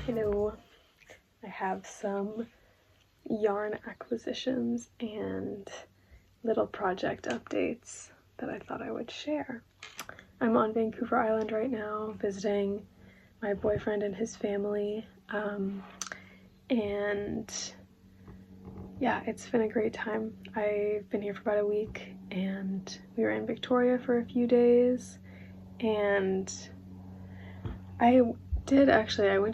Hello, I have some yarn acquisitions and little project updates that I thought I would share. I'm on Vancouver Island right now visiting my boyfriend and his family, and yeah, it's been a great time. I've been here for about a week and we were in Victoria for a few days, and I went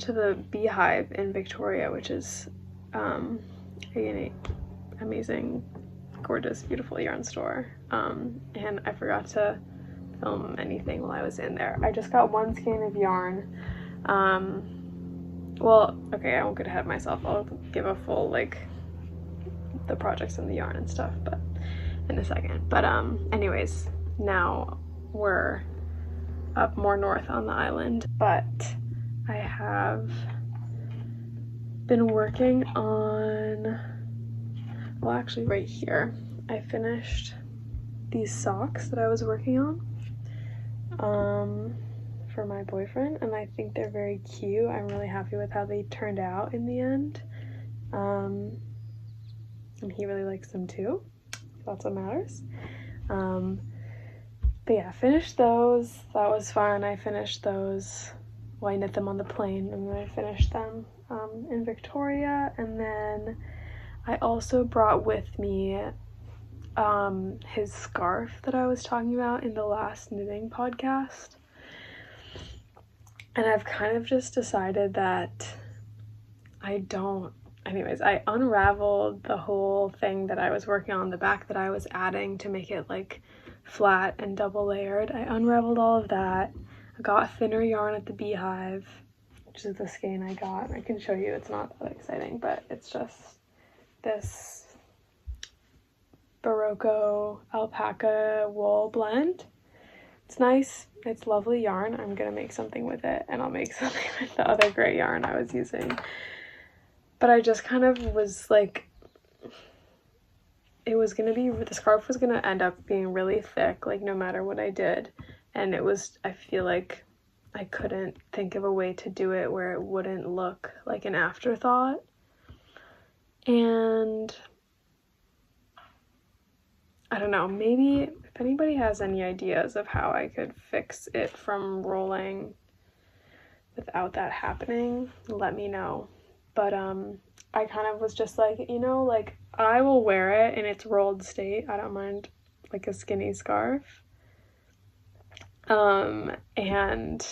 to the Beehive in Victoria, which is an amazing, gorgeous, beautiful yarn store, and I forgot to film anything while I was in there. I just got one skein of yarn. Well, okay, I won't get ahead of myself. I'll give a full, like, the projects and the yarn and stuff, but in a second. But anyways, now we're up more north on the island, but I have been working on, well, actually right here, I finished these socks that I was working on for my boyfriend, and I think they're very cute. I'm really happy with how they turned out in the end, and he really likes them too. That's what matters. But yeah, finished those. That was fun. I finished those. Well, I knit them on the plane, and then I finished them in Victoria. And then I also brought with me his scarf that I was talking about in the last knitting podcast. And I've kind of just decided that I unraveled the whole thing that I was working on, the back that I was adding to make it like flat and double layered. I unraveled all of that. I got thinner yarn at the Beehive, which is the skein I got. I can show you, it's not that exciting, but it's just this Barocco alpaca wool blend. It's nice, it's lovely yarn. I'm gonna make something with it, and I'll make something with the other gray yarn I was using. But I just kind of was like, the scarf was gonna end up being really thick, like no matter what I did. And I feel like I couldn't think of a way to do it where it wouldn't look like an afterthought. And I don't know, maybe if anybody has any ideas of how I could fix it from rolling without that happening, let me know. But I kind of was just like, like, I will wear it in its rolled state. I don't mind like a skinny scarf. And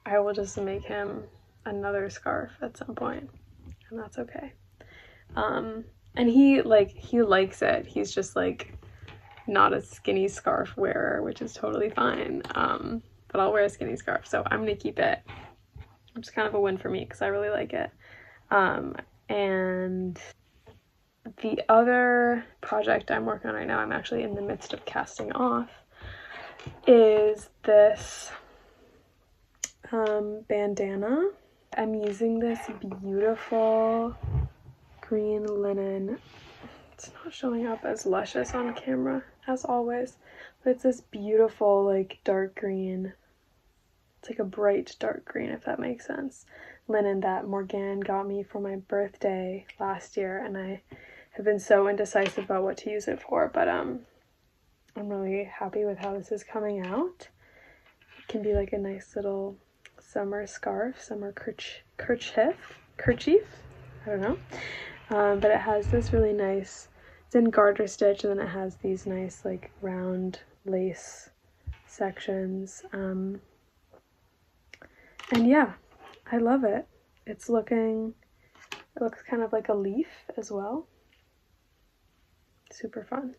I will just make him another scarf at some point, and that's okay. And he likes it. He's just like not a skinny scarf wearer, which is totally fine. But I'll wear a skinny scarf, so I'm gonna keep it. It's kind of a win for me because I really like it. And the other project I'm working on right now, I'm actually in the midst of casting off, is this bandana. I'm using this beautiful green linen. It's not showing up as luscious on camera as always, but it's this beautiful like dark green. It's like a bright dark green, if that makes sense. Linen that Morgan got me for my birthday last year, and I have been so indecisive about what to use it for, but I'm really happy with how this is coming out. It can be like a nice little summer scarf, summer kerchief, I don't know. But it has this really nice, it's in garter stitch, and then it has these nice like round lace sections. And yeah, I love it. It looks kind of like a leaf as well. Super fun.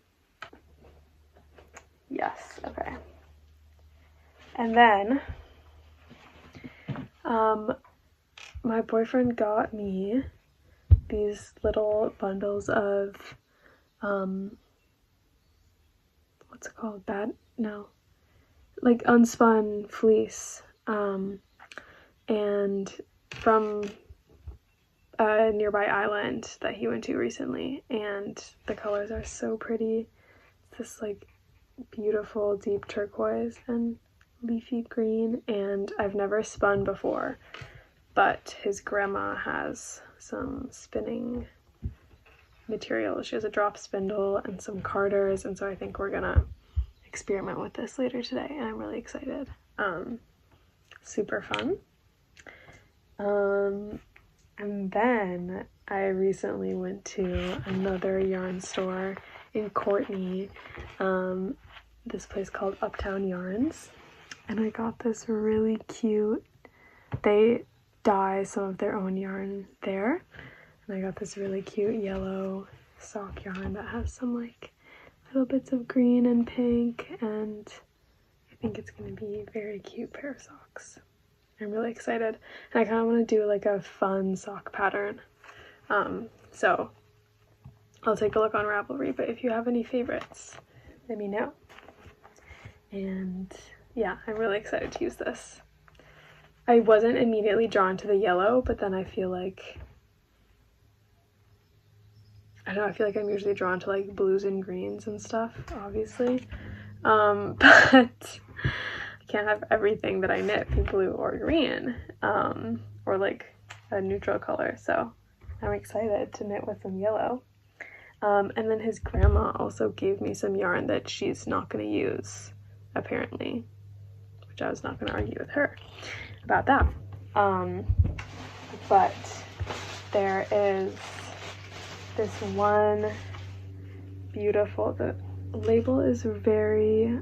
Yes, okay. And then, my boyfriend got me these little bundles of, what's it called? like unspun fleece, and from a nearby island that he went to recently, and the colors are so pretty. It's this like beautiful deep turquoise and leafy green, and I've never spun before, but his grandma has some spinning material. She has a drop spindle and some carders, and so I think we're gonna experiment with this later today, and I'm really excited. Super fun. And then I recently went to another yarn store in Courtney, this place called Uptown Yarns, and I got this really cute, they dye some of their own yarn there, and I got this really cute yellow sock yarn that has some like little bits of green and pink, and I think it's going to be a very cute pair of socks. I'm really excited, and I kind of want to do like a fun sock pattern, so I'll take a look on Ravelry, but if you have any favorites, let me know. And yeah, I'm really excited to use this. I wasn't immediately drawn to the yellow, but then I feel like, I don't know, I feel like I'm usually drawn to like blues and greens and stuff, obviously, but can't have everything that I knit be blue or green, or like a neutral color, so I'm excited to knit with some yellow. And then his grandma also gave me some yarn that she's not going to use, apparently, which I was not going to argue with her about that. But there is this one beautiful, the label is very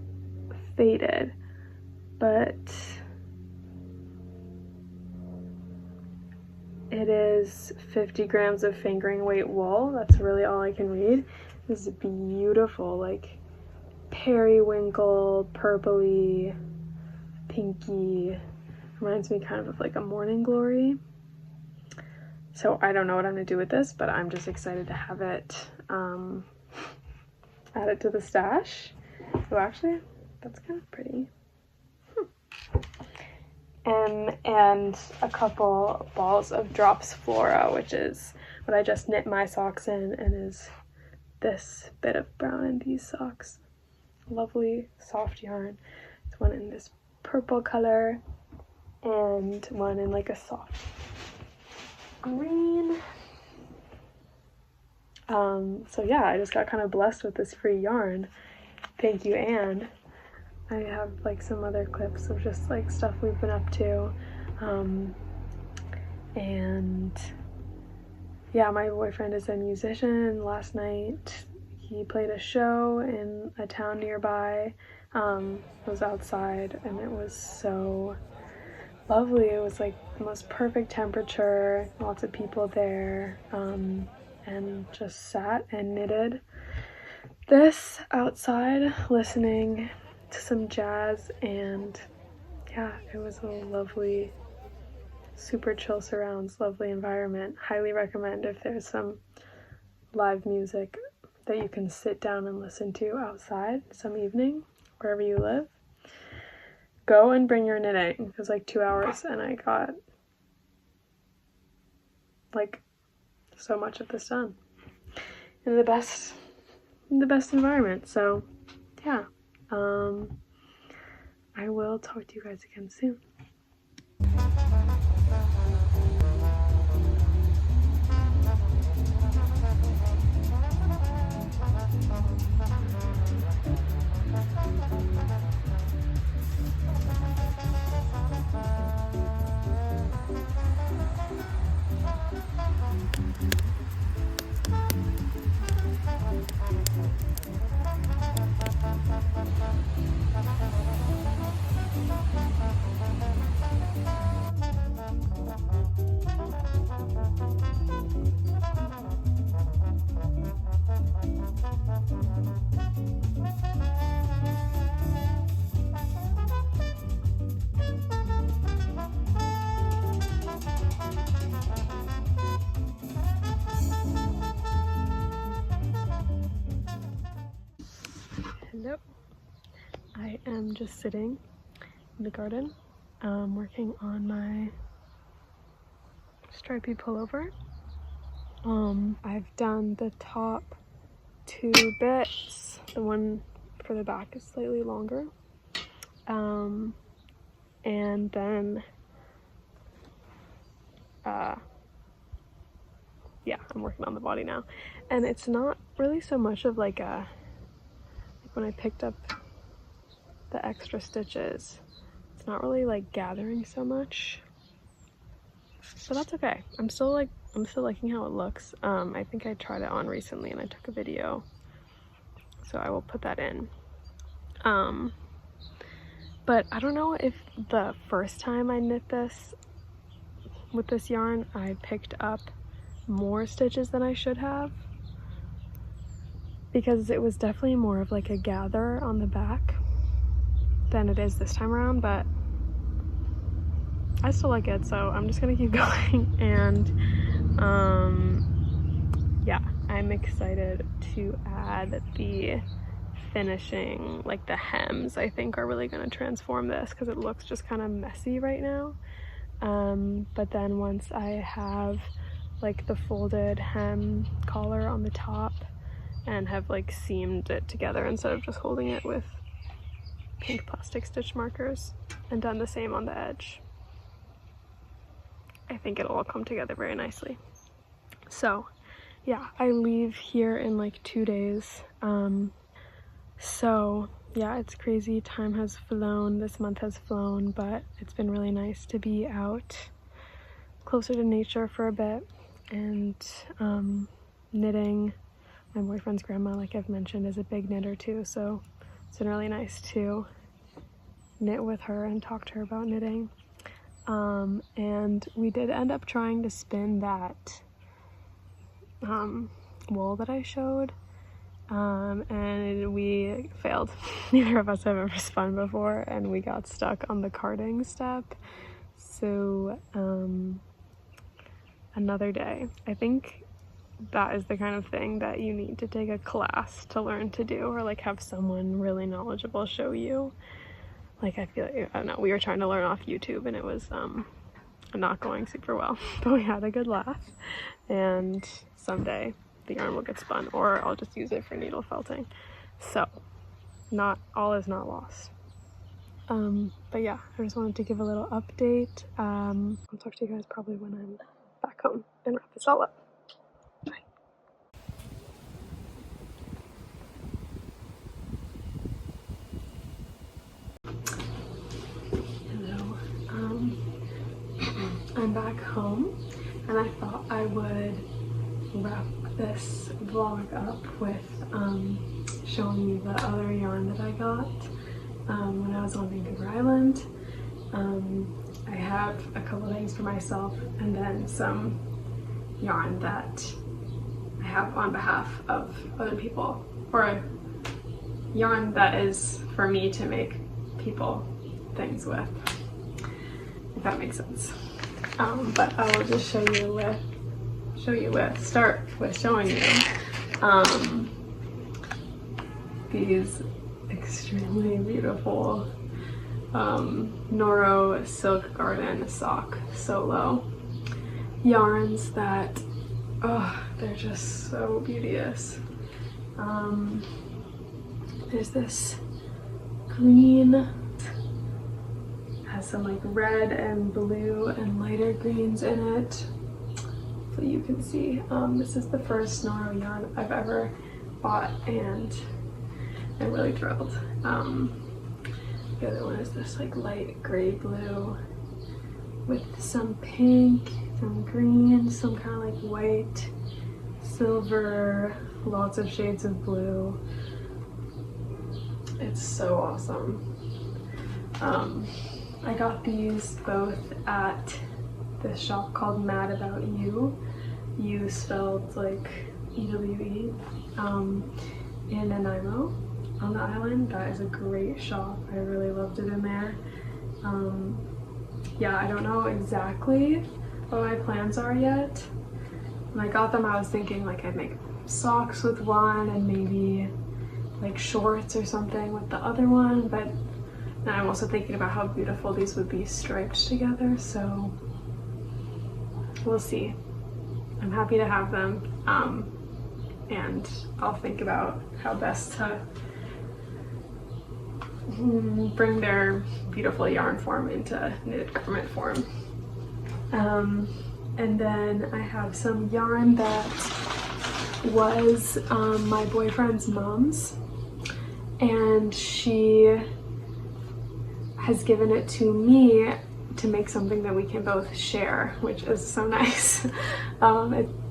faded, but it is 50 grams of fingering weight wool. That's really all I can read. This is beautiful, like periwinkle, purpley, pinky. Reminds me kind of like a morning glory. So I don't know what I'm gonna do with this, but I'm just excited to have it, add it to the stash. Oh, actually, that's kind of pretty. And a couple balls of Drops Flora, which is what I just knit my socks in, and is this bit of brown in these socks. Lovely soft yarn. It's one in this purple color and one in like a soft green. So yeah, I just got kind of blessed with this free yarn. Thank you, Anne. I have like some other clips of just like stuff we've been up to, and yeah, my boyfriend is a musician, and last night he played a show in a town nearby. It was outside and it was so lovely. It was like the most perfect temperature, lots of people there, and just sat and knitted this outside listening to some jazz, and yeah, it was a lovely, super chill surrounds, lovely environment. Highly recommend if there's some live music that you can sit down and listen to outside some evening, wherever you live. Go and bring your knitting. It was like 2 hours and I got like so much of this done in the best environment. So yeah, I will talk to you guys again soon. I am just sitting in the garden, working on my stripey pullover. I've done the top 2 bits. The one for the back is slightly longer. And then yeah, I'm working on the body now. And it's not really so much of like when I picked up the extra stitches, it's not really like gathering so much, but that's okay. I'm still liking how it looks. I think I tried it on recently and I took a video, so I will put that in. But I don't know if the first time I knit this with this yarn I picked up more stitches than I should have, because it was definitely more of like a gather on the back than it is this time around, but I still like it, so I'm just gonna keep going. And yeah, I'm excited to add the finishing, like the hems. I think are really gonna transform this because it looks just kind of messy right now. But then once I have like the folded hem collar on the top and have like seamed it together instead of just holding it with pink plastic stitch markers and done the same on the edge, I think it'll all come together very nicely. So yeah, I leave here in like 2 days. So yeah, it's crazy. Time has flown. This month has flown, but it's been really nice to be out closer to nature for a bit and knitting. My boyfriend's grandma, like I've mentioned, is a big knitter too, so it's been really nice to knit with her and talk to her about knitting. And we did end up trying to spin that wool that I showed, and we failed. Neither of us have ever spun before, and we got stuck on the carding step. So another day. I think that is the kind of thing that you need to take a class to learn to do, or like have someone really knowledgeable show you. Like I feel like, I don't know, we were trying to learn off YouTube and it was not going super well, but we had a good laugh, and someday the yarn will get spun, or I'll just use it for needle felting. So not all is not lost. But yeah, I just wanted to give a little update. I'll talk to you guys probably when I'm back home and wrap this all up. Bye. Hello. I'm back home, and I thought I would wrap this vlog up with showing you the other yarn that I got when I was on Vancouver Island. I have a couple things for myself and then some yarn that I have on behalf of other people, or yarn that is for me to make people things with, if that makes sense. But I will just start with showing you these extremely beautiful Noro Silk Garden Sock Solo yarns that, oh, they're just so beauteous. There's this green, has some like red and blue and lighter greens in it, so you can see. This is the first Noro yarn I've ever bought, and I'm really thrilled. The other one is this like light gray blue with some pink, some green, some kind of like white, silver, lots of shades of blue. It's so awesome. I got these both at this shop called Mad About You. You spelled like E-W-E, in Nanaimo on the island. That is a great shop. I really loved it in there. Yeah, I don't know exactly what my plans are yet. When I got them, I was thinking like I'd make socks with one and maybe like shorts or something with the other one, but then I'm also thinking about how beautiful these would be striped together, so we'll see. I'm happy to have them, and I'll think about how best to bring their beautiful yarn form into knitted garment form. And then I have some yarn that was my boyfriend's mom's, and she has given it to me to make something that we can both share, which is so nice.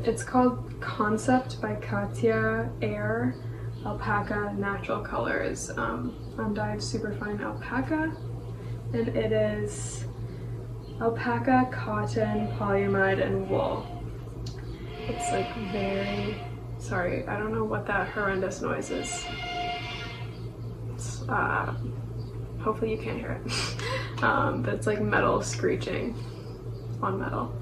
It's called Concept by Katya Air Alpaca Natural Colors, undyed superfine alpaca, and it is alpaca, cotton, polyamide, and wool. It's like very, sorry, I don't know what that horrendous noise is. It's, hopefully you can't hear it. But it's like metal screeching on metal.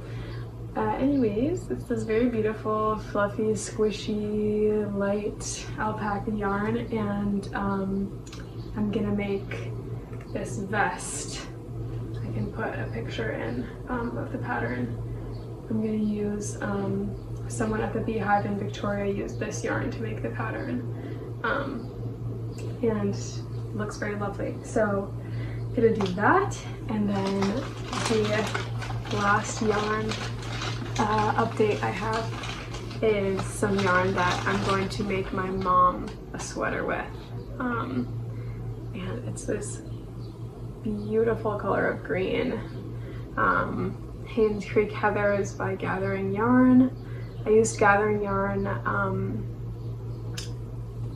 Anyways, it's this very beautiful, fluffy, squishy, light alpaca yarn, and I'm gonna make this vest. I can put a picture in of the pattern. I'm gonna use, someone at the Beehive in Victoria used this yarn to make the pattern, and it looks very lovely. So I'm gonna do that, and then the last yarn update I have is some yarn that I'm going to make my mom a sweater with, and it's this beautiful color of green. Haynes Creek Heathers by Gathering Yarn. I used Gathering Yarn,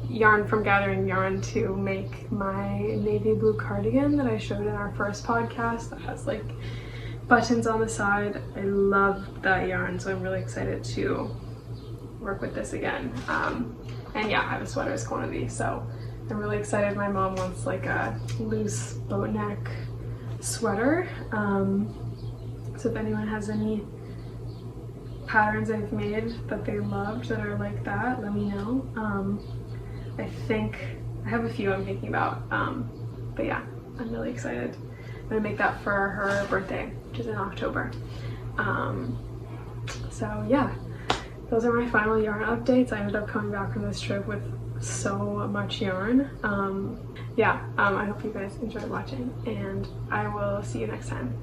yarn from Gathering Yarn to make my navy blue cardigan that I showed in our first podcast that has like buttons on the side. I love that yarn, so I'm really excited to work with this again. And yeah, I have a sweaters quantity, so I'm really excited. My mom wants like a loose boat neck sweater. So if anyone has any patterns I've made that they loved that are like that, let me know. I think I have a few I'm thinking about, but yeah, I'm really excited. I'm gonna make that for her birthday, which is in October. So yeah, those are my final yarn updates. I ended up coming back from this trip with so much yarn. I hope you guys enjoyed watching, and I will see you next time.